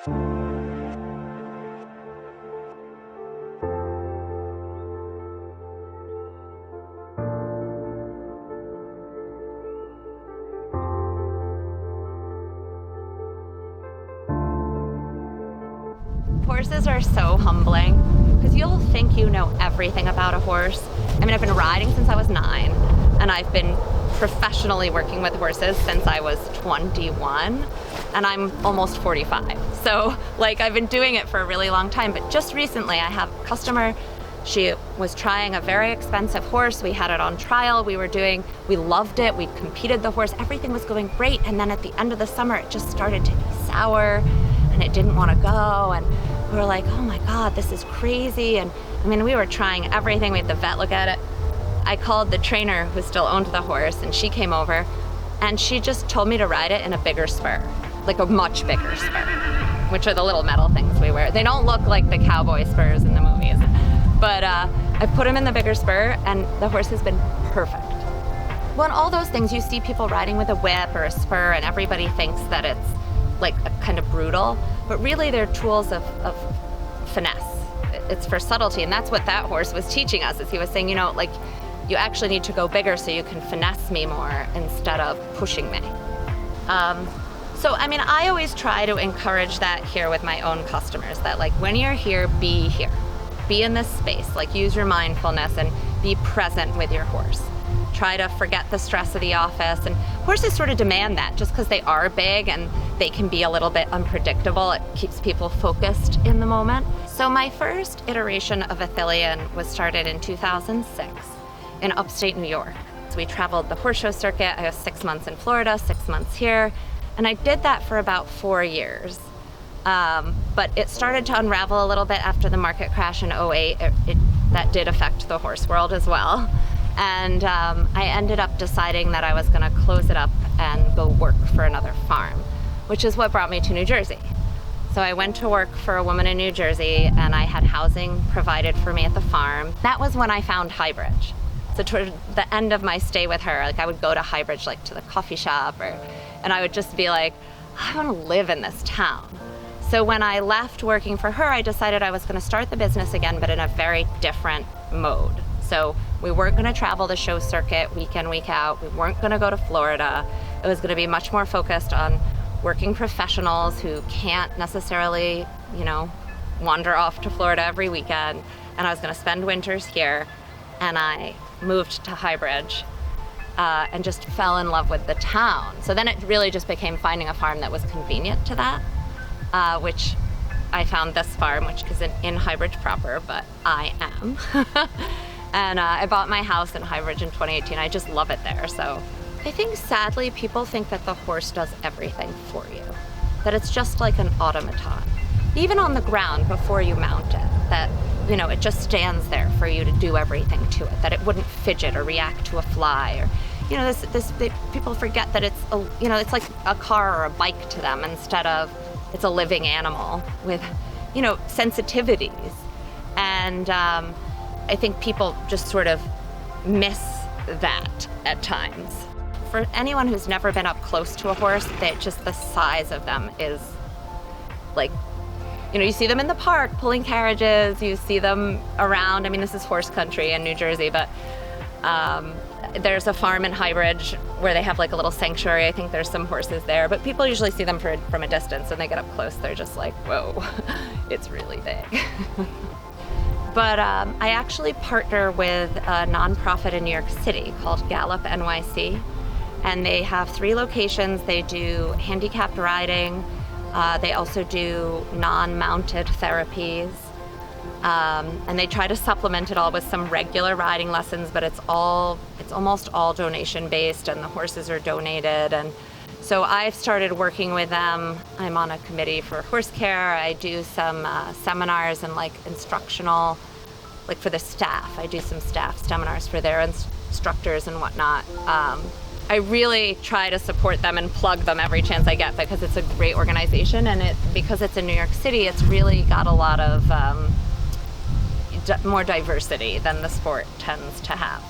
Horses are so humbling because you'll think you know everything about a horse. I mean, I've been riding since I was 9, and I've been professionally working with horses since I was 21, and I'm almost 45. So, like, I've been doing it for a really long time, but just recently I have a customer. She was trying a very expensive horse. We had it on trial. We loved it. We competed the horse. Everything was going great. And then at the end of the summer, it just started to be sour and it didn't want to go. And we were like, oh my God, this is crazy. And I mean, we were trying everything. We had the vet look at it. I called the trainer who still owned the horse, and she came over and she just told me to ride it in a bigger spur, like a much bigger spur, which are the little metal things we wear. They don't look like the cowboy spurs in the movies. But I put him in the bigger spur, and the horse has been perfect. Well, and all those things, you see people riding with a whip or a spur, and everybody thinks that it's like a kind of brutal, but really they're tools of finesse. It's for subtlety, and that's what that horse was teaching us, is he was saying, you know, like, you actually need to go bigger so you can finesse me more instead of pushing me. So, I mean, I always try to encourage that here with my own customers, that like, when you're here, be here. Be in this space, like use your mindfulness and be present with your horse. Try to forget the stress of the office, and horses sort of demand that just because they are big and they can be a little bit unpredictable. It keeps people focused in the moment. So my first iteration of Ithilien was started in 2006 in upstate New York. So we traveled the horse show circuit. I was 6 months in Florida, 6 months here, and I did that for about 4 years. But it started to unravel a little bit after the market crash in 2008. That did affect the horse world as well. And I ended up deciding that I was going to close it up and go work for another farm, which is what brought me to New Jersey. So I went to work for a woman in New Jersey, and I had housing provided for me at the farm. That was when I found Highbridge. So toward the end of my stay with her, like, I would go to Highbridge, like to the coffee shop, and I would just be like, I want to live in this town. So when I left working for her, I decided I was going to start the business again, but in a very different mode. So we weren't going to travel the show circuit week in, week out. We weren't going to go to Florida. It was going to be much more focused on working professionals who can't necessarily, you know, wander off to Florida every weekend. And I was going to spend winters here. And I moved to Highbridge and just fell in love with the town. So then it really just became finding a farm that was convenient to that. Which I found this farm, which isn't in Highbridge proper, but I am. And I bought my house in Highbridge in 2018. I just love it there. So I think sadly people think that the horse does everything for you, that it's just like an automaton. Even on the ground before you mount it, that, you know, it just stands there for you to do everything to it, that it wouldn't fidget or react to a fly, or, you know, people forget that it's, you know, it's like a car or a bike to them instead of it's a living animal with, you know, sensitivities. And I think people just sort of miss that at times. For anyone who's never been up close to a horse, just the size of them is like, you know, you see them in the park pulling carriages, you see them around. I mean, this is horse country in New Jersey, but there's a farm in Highbridge where they have like a little sanctuary. I think there's some horses there, but people usually see them from a distance, and they get up close, they're just like, whoa, it's really big. But I actually partner with a nonprofit in New York City called Gallup NYC, and they have 3 locations. They do handicapped riding. They also do non-mounted therapies. And they try to supplement it all with some regular riding lessons, but it's almost all donation based, and the horses are donated. And so I've started working with them. I'm on a committee for horse care. I do some seminars and like instructional, like for the staff. I do some staff seminars for their instructors and whatnot. I really try to support them and plug them every chance I get, because it's a great organization, and because it's in New York City, it's really got a lot of more diversity than the sport tends to have.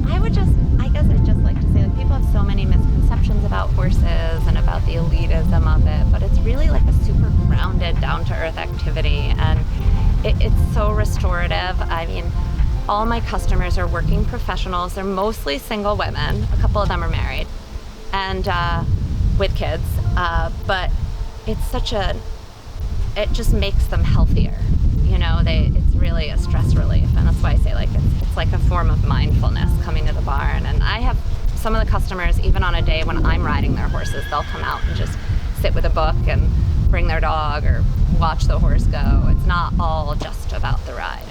I guess I'd just like to say that people have so many misconceptions about horses and about the elitism of it, but it's really like a super grounded lighthearted, down-to-earth activity, and it's so restorative. I mean, all my customers are working professionals. They're mostly single women. A couple of them are married and with kids, but it just makes them healthier. It's really a stress relief, and that's why I say it's like a form of mindfulness coming to the barn. And I have some of the customers, even on a day when I'm riding their horses, they'll come out and just sit with a book and bring their dog or watch the horse go. It's not all just about the ride.